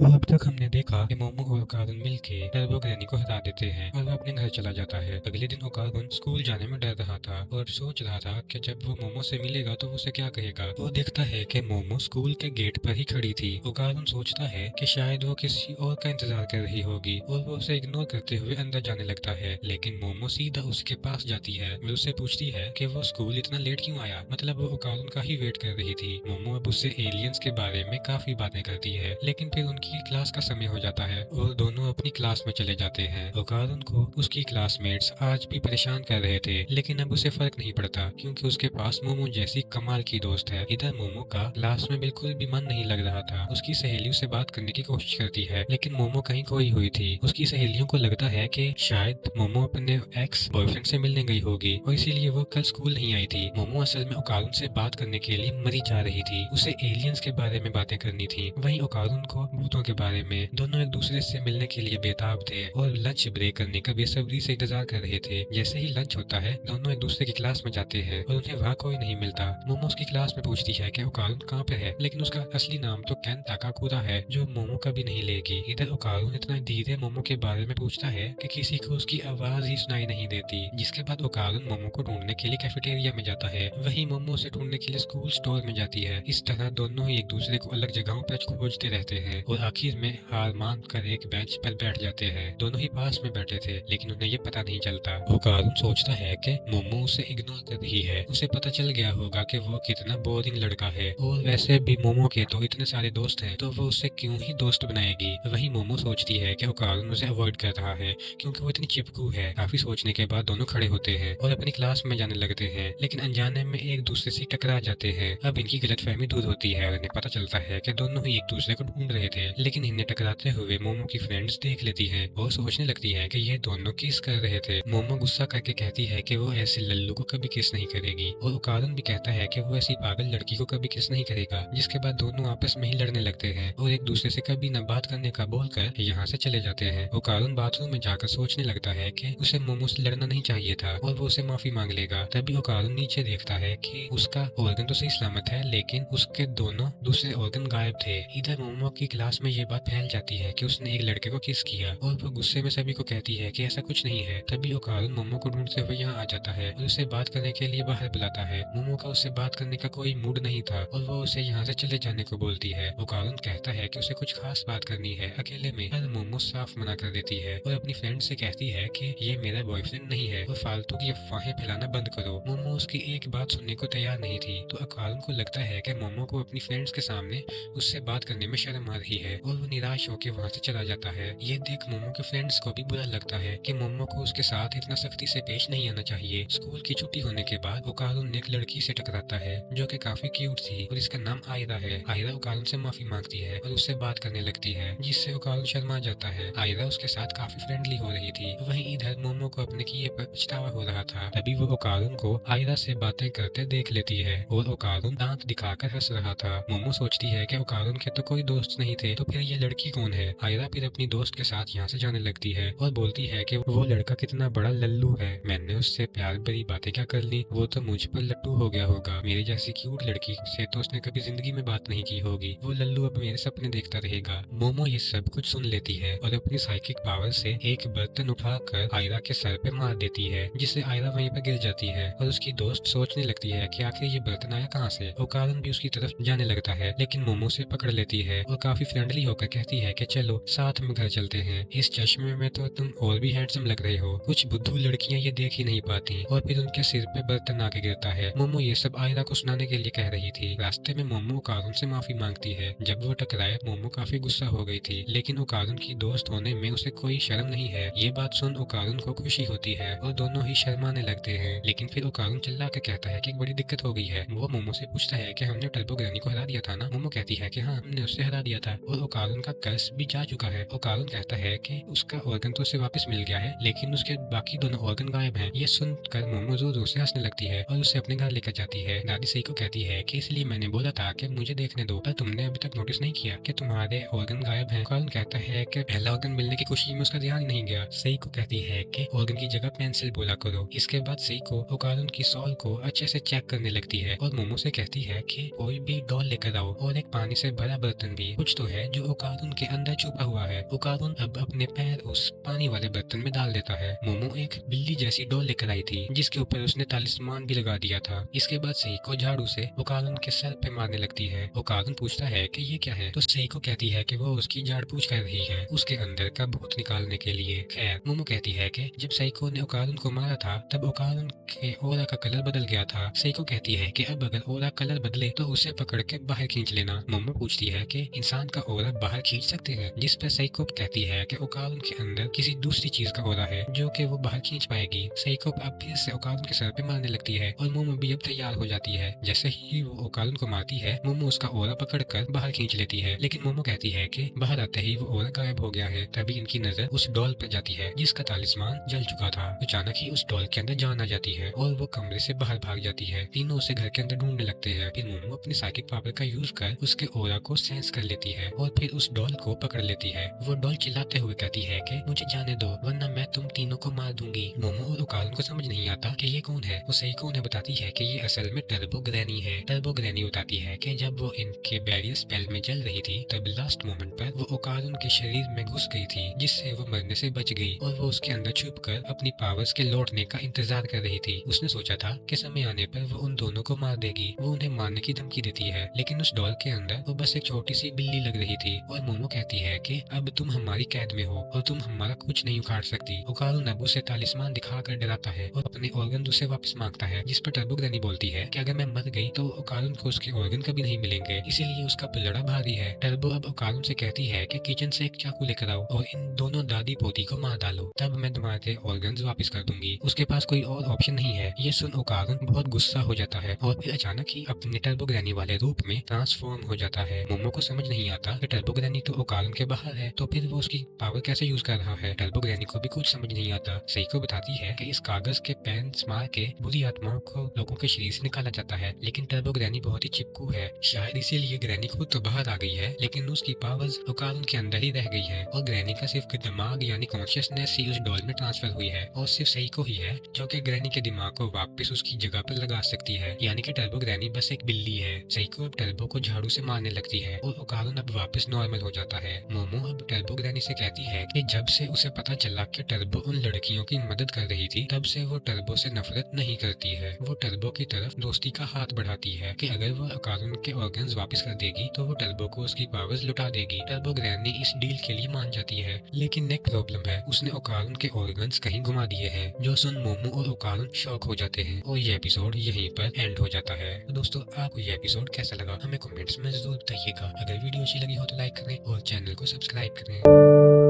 तो अब तक हमने देखा कि मोमो और ओकारुन मिलके टर्बो ग्रैनी को हरा देते हैं और वह अपने घर चला जाता है। अगले दिन ओकारुन स्कूल जाने में डर रहा था और सोच रहा था कि जब वो मोमो से मिलेगा तो वो उसे क्या कहेगा। वो देखता है कि मोमो स्कूल के गेट पर ही खड़ी थी। ओकारुन सोचता है कि शायद वो किसी और का इंतजार कर रही होगी और वो उसे इग्नोर करते हुए अंदर जाने लगता है, लेकिन मोमो सीधा उसके पास जाती है। वो उससे पूछती है कि वो स्कूल इतना लेट क्यों आया, मतलब वो ओकारुन का ही वेट कर रही थी। मोमो अब उससे एलियंस के बारे में काफी बातें करती है, लेकिन फिर उनकी क्लास का समय हो जाता है और दोनों अपनी क्लास में चले जाते हैं। ओकारुन को उसकी क्लासमेट्स आज भी परेशान कर रहे थे, लेकिन अब उसे फर्क नहीं पड़ता क्योंकि उसके पास मोमो जैसी कमाल की दोस्त है। इधर मोमो का क्लास में बिल्कुल भी मन नहीं लग रहा था। उसकी सहेलियों से बात करने की कोशिश करती है, लेकिन मोमो कहीं खोई हुई थी। उसकी सहेलियों को लगता है कि शायद मोमो अपने एक्स बॉयफ्रेंड से मिलने गई होगी और इसीलिए वो कल स्कूल नहीं आई थी। मोमो असल में ओकारुन से बात करने के लिए मरी जा रही थी। उसे एलियंस के बारे में बातें करनी थी, वहीं ओकारुन को भूतों के बारे में। दोनों एक दूसरे से मिलने के लिए बेताब थे और लंच ब्रेक करने का बेसब्री से इंतजार कर रहे थे। जैसे ही लंच होता है दोनों एक दूसरे की क्लास में जाते हैं और उन्हें वहाँ कोई नहीं मिलता। मोमो उसकी क्लास में पूछती है कि ओकारुन कहाँ पे है, लेकिन उसका असली नाम तो केन ताकाकुरा है जो मोमो कभी नहीं लेगी। इधर ओकारुन इतना धीरे मोमो के बारे में पूछता है कि किसी को उसकी आवाज ही सुनाई नहीं देती। जिसके बाद ओकारुन मोमो को ढूंढने के लिए कैफेटेरिया में जाता है, वहीं मोमो उसे ढूंढने के लिए स्कूल स्टोर में जाती है। इस तरह दोनों ही एक दूसरे को अलग जगहों पर खोजते रहते हैं और आखिर में हार मान कर एक बेंच पर बैठ जाते हैं। दोनों ही पास में बैठे थे, लेकिन उन्हें ये पता नहीं चलता। ओकारुन सोचता है कि मोमो उसे इग्नोर कर रही है। उसे पता चल गया होगा कि वो कितना बोरिंग लड़का है और वैसे भी मोमो के तो इतने सारे दोस्त हैं, तो वो उसे क्यों ही दोस्त बनाएगी। वहीं मोमो सोचती है कि ओकारुन उसे अवॉइड कर रहा है क्योंकि वो इतनी चिपकू है। काफी सोचने के बाद दोनों खड़े होते हैं और अपनी क्लास में जाने लगते हैं, लेकिन अनजाने में एक दूसरे से टकरा जाते हैं। अब इनकी गलतफहमी दूर होती है और इन्हें पता चलता है कि दोनों ही एक दूसरे को ढूंढ रहे थे, लेकिन इन्हें टकराते हुए मोमो की फ्रेंड्स देख लेती हैं और सोचने लगती है कि ये दोनों किस कर रहे थे। मोमो गुस्सा करके कहती है कि वो ऐसे लल्लू को कभी किस नहीं करेगी और ओकारुन भी कहता है कि वो ऐसी पागल लड़की को कभी किस नहीं करेगा। जिसके बाद दोनों आपस में ही लड़ने लगते हैं और एक दूसरे से कभी न बात करने का बोलकर यहाँ से चले जाते हैं। ओकारुन बाथरूम में जाकर सोचने लगता है कि उसे मोमो से लड़ना नहीं चाहिए था और वो उसे माफी मांग लेगा। तभी ओकारुन नीचे देखता है कि उसका ऑर्गन तो सही सलामत है, लेकिन उसके दोनों दूसरे ऑर्गन गायब थे। इधर मोमो की क्लास में ये बात फैल जाती है कि उसने एक लड़के को किस किया और वो गुस्से में सभी को कहती है कि ऐसा कुछ नहीं है। तभी ओकारुन मोमो को ढूंढते हुए यहाँ आ जाता है और उसे बात करने के लिए बाहर बुलाता है। मोमो का उससे बात करने का कोई मूड नहीं था और वो उसे यहाँ से चले जाने को बोलती है। ओकारुन कहता है कि उसे कुछ खास बात करनी है अकेले में, पर मोमो साफ मना कर देती है और अपनी फ्रेंड से कहती है कि ये मेरा बॉयफ्रेंड नहीं है और फालतू की अफवाहें फैलाना बंद करो। मोमो उसकी एक बात सुनने को तैयार नहीं थी, तो ओकारुन को लगता है कि मोमो को अपनी फ्रेंड्स के सामने उससे बात करने में शर्म आ रही है और वो निराश होकर वहाँ से चला जाता है। ये देख मोमो के फ्रेंड्स को भी बुरा लगता है कि मोमो को उसके साथ इतना सख्ती से पेश नहीं आना चाहिए। स्कूल की छुट्टी होने के बाद ओकारुन ने एक लड़की से टकराता है जो कि काफी क्यूट थी और इसका नाम आयरा है। आयरा ओकारुन से माफी मांगती है और उससे बात करने लगती है, जिससे ओकारुन शर्मा जाता है। आयरा उसके साथ काफी फ्रेंडली हो रही थी। वहीं इधर मोमो को अपने किए पर पछतावा हो रहा था। तभी वो ओकारुन को आयरा से बातें करते देख लेती है और ओकारुन दांत दिखाकर हंस रहा था। मोमो सोचती है कि ओकारुन के तो कोई दोस्त नहीं थे, तो फिर ये लड़की कौन है। आयरा फिर अपनी दोस्त के साथ यहाँ से जाने लगती है और बोलती है कि वो लड़का कितना बड़ा लल्लू है, मैंने उससे प्यार भरी बातें क्या कर ली, वो तो मुझ पर लट्टू हो गया होगा। मेरी जैसी क्यूट लड़की से तो उसने कभी जिंदगी में बात नहीं की होगी, वो लल्लू अब मेरे सपने देखता रहेगा। मोमो ये सब कुछ सुन लेती है और अपनी साइकिक पावर से एक बर्तन उठाकर आयरा के सर पे मार देती है, जिससे आयरा वहीं पर गिर जाती है और उसकी दोस्त सोचने लगती है कि आखिर ये बर्तन आया कहाँ से। ओकारुन भी उसकी तरफ जाने लगता है, लेकिन मोमो से पकड़ लेती है और काफी फ्रेंडली होकर कहती है कि चलो साथ में घर चलते हैं, इस चश्मे में तो तुम और भी हैंडसम लग रहे हो। कुछ बुद्धू लड़कियां ये देख ही नहीं पाती और फिर उनके सिर पे बर्तन आके गिरता है। मोमो ये सब आयरा को सुनाने के लिए कह रही थी। रास्ते में मोमो ओकारुन से माफी मांगती है। जब वो टकराए मोमो काफी गुस्सा हो गई थी, लेकिन ओकारुन की दोस्त होने में उसे कोई शर्म नहीं है। ये बात सुन ओकारुन को खुशी होती है और दोनों ही शर्माने लगते हैं, लेकिन फिर ओकारुन चिल्ला के कहता है कि एक बड़ी दिक्कत हो गई है। वो मोमो से पूछता है कि हमने टर्बो ग्रैनी को हरा दिया था ना। मोमो कहती है कि हाँ, हमने उससे हरा दिया था और ओकारुन का कर्ज भी जा चुका है। ओकारुन कहता है कि उसका ऑर्गन तो उसे वापस मिल गया है, लेकिन उसके बाकी दोनों ऑर्गन गायब हैं। ये सुनकर मोमो जोर जोर से हंसने लगती है और उसे अपने घर लेकर जाती है। दादी सही को कहती है कि इसलिए मैंने बोला था कि मुझे देखने दो, पर तुमने अभी तक नोटिस नहीं किया कि तुम्हारे ऑर्गन गायब हैं। ओकारुन कहता है कि पहला ऑर्गन मिलने की खुशी में उसका ध्यान ही नहीं गया। सही को कहती है कि ऑर्गन की जगह पेंसिल बोला करो। इसके बाद सही को ओकारुन की सॉल को अच्छे से चेक करने लगती है और मोमो से कहती है कि कोई भी डॉल लेकर आओ और एक पानी से भरा बर्तन भी। कुछ तो है जो ओकारुन के अंदर छुपा हुआ है। ओकारुन अब अपने पैर उस पानी वाले बर्तन में डाल देता है। मोमो एक बिल्ली जैसी डॉल लेकर आई थी जिसके ऊपर उसने तालिस्मान भी लगा दिया था। इसके बाद सेइको झाड़ू से ओकारुन के सर पे मारने लगती है। ओकारुन पूछता है कि ये क्या है, तो सेइको कहती है कि वो उसकी झाड़ पूछ कर रही है उसके अंदर का भूत निकालने के लिए। खैर मोमो कहती है कि जब सेइको ने ओकारुन को मारा था तब ओकारुन के ओरा का कलर बदल गया था। सेइको कहती है कि अब अगर ओरा कलर बदले तो उसे पकड़ के बाहर खींच लेना। मोमो पूछती है कि इंसान का ओरा बाहर खींच सकते हैं, जिस पर सेइको कहती है कि ओकारुन के अंदर किसी दूसरी चीज का ओरा है जो कि वो बाहर खींच पाएगी। सेइको अब फिर से ओकारुन के सर पे मारने लगती है और मोमो भी अब तैयार हो जाती है। जैसे ही वो ओकारुन को मारती है मोमो उसका ओरा पकड़कर बाहर खींच लेती है, लेकिन मोमो कहती है कि बाहर आते ही वो ओरा गायब हो गया है। तभी इनकी नजर उस डॉल पर जाती है जिसका तालिस्मान जल चुका था। अचानक ही उस डॉल के अंदर जान आ जाती है और वो कमरे से बाहर भाग जाती है। तीनों उसे घर के अंदर ढूंढने लगते हैं। फिर मोमो अपनी साइकिक पावर का यूज कर उसके ओरा को सेंस कर लेती है और फिर उस डॉल को पकड़ लेती है। वो डॉल चिल्लाते हुए कहती है कि मुझे जाने दो वरना मैं तुम तीनों को मार दूंगी। मोमो और ओकारुन को समझ नहीं आता कि ये कौन है। वो सेइको उन्हें बताती है कि ये असल में टर्बो ग्रैनी है। टर्बो ग्रैनी बताती है कि जब वो इनके बैरियर स्पेल में चल रही थी तब लास्ट मोमेंट पर वो ओकारुन के शरीर में घुस गई थी जिससे वो मरने से बच गई और वो उसके अंदर छुप कर अपनी पावर्स के लौटने का इंतजार कर रही थी। उसने सोचा था कि समय आने पर वो उन दोनों को मार देगी। वो उन्हें मारने की धमकी देती है लेकिन उस डॉल के अंदर वो बस एक छोटी सी बिल्ली लग रही थी और मोमो कहती है कि अब तुम हमारी कैद में हो और तुम हमारा कुछ नहीं उखाड़ सकती। ओकारुन अब उसे तालिस्मान दिखाकर डराता है और अपने ऑर्गन उसे वापस मांगता है, जिस पर टर्बो ग्रैनी बोलती है कि अगर मैं मर गई तो ओकारुन को उसके ऑर्गन कभी नहीं मिलेंगे, इसीलिए उसका पलड़ा भारी है। टर्बो अब ओकारुन से कहती है कि किचन से एक चाकू लेकर आओ और इन दोनों दादी पोती को मार डालो, तब मैं तुम्हारे ऑर्गन वापस कर दूंगी। उसके पास कोई और ऑप्शन नहीं है। ये सुन ओकारुन बहुत गुस्सा हो जाता है और फिर अचानक ही अपने टर्बो ग्रैनी वाले रूप में ट्रांसफॉर्म हो जाता है। मोमो को समझ नहीं आता कि टर्बो ग्रैनी तो ओकारुन के बाहर है तो फिर वो उसकी पावर कैसे यूज कर रहा है। टर्बो ग्रैनी को भी कुछ समझ नहीं आता। सेइको बताती है कि इस कागज के पेन्स मार के बुरी आत्माओं को लोगों के शरीर से निकाला जाता है, लेकिन टर्बो ग्रैनी बहुत ही चिपकू है, शायद इसीलिए ग्रैनी खुद तो बाहर आ गई है लेकिन उसकी पावर्स ओकारुन के अंदर ही रह गई है और ग्रैनी का सिर्फ दिमाग यानी कॉन्शियसनेस ही उस डॉल में ट्रांसफर हुई है और सिर्फ सेइको ही है जो कि ग्रैनी के दिमाग को वापस उसकी जगह पर लगा सकती है, यानी कि टर्बो ग्रैनी बस एक बिल्ली है। सेइको अब टर्बो को झाड़ू से मारने लगती है और ओकारुन अब वापस नॉर्मल हो जाता है। मोमो अब टर्बो ग्रैनी से कहती है कि जब से उसे पता चला कि टर्बो उन लड़कियों की मदद कर रही थी तब से वो टर्बो से नफरत नहीं करती है। वो टर्बो की तरफ दोस्ती का हाथ बढ़ाती है कि अगर वो ओकारुन के ऑर्गन्स वापस कर देगी तो वो टर्बो को उसकी पावर्स लुटा देगी। टर्बो ग्रैनी इस डील के लिए मान जाती है, लेकिन एक प्रॉब्लम है, उसने ओकारुन के ऑर्गन्स कहीं घुमा दिए हैं, जो सुन मोमो और ओकारुन शॉक हो जाते हैं और ये एपिसोड यहीं पर एंड हो जाता है। तो दोस्तों आपको ये एपिसोड कैसा लगा हमें कमेंट्स में जरूर बताइएगा। अगर वीडियो अच्छी लगी हो तो लाइक करें और चैनल को सब्सक्राइब करें।